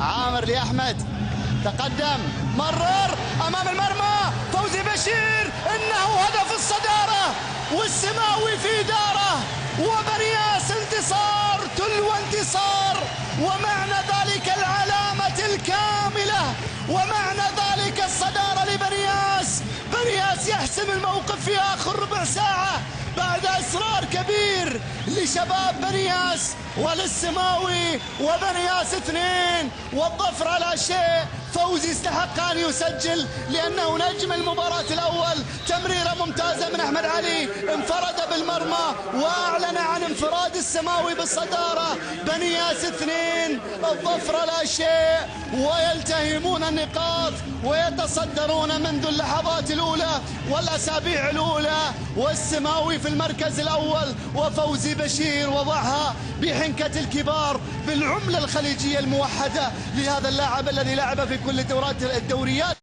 عامر لأحمد، تقدم، مرر أمام المرمى، فوزي بشير، إنه هدف الصدارة والسماوي في داره، وبنياس انتصار تلو انتصار، ومعنى ذلك العلامة الكاملة، ومعنى ذلك الصدارة لبنياس. بنياس يحسم الموقف في آخر ربع ساعة بعد إصرار كبير لشباب بنياس وللسماوي، وبنياس 2 والظفر على شيء. فوزي يستحق أن يسجل لأنه نجم المباراة الأول. تمريرة ممتازة من أحمد علي، انفرد بالمرمى وأعلن عن انفراد السماوي بالصدارة. بنياس 2 الظفر لا شيء، ويلتهمون النقاط ويتصدرون منذ اللحظات الأولى والأسابيع الأولى، والسماوي في المركز الأول، وفوزي بشير وضعها بحنكة الكبار بالعملة الخليجية الموحدة لهذا اللاعب الذي لعب في كل الدوريات.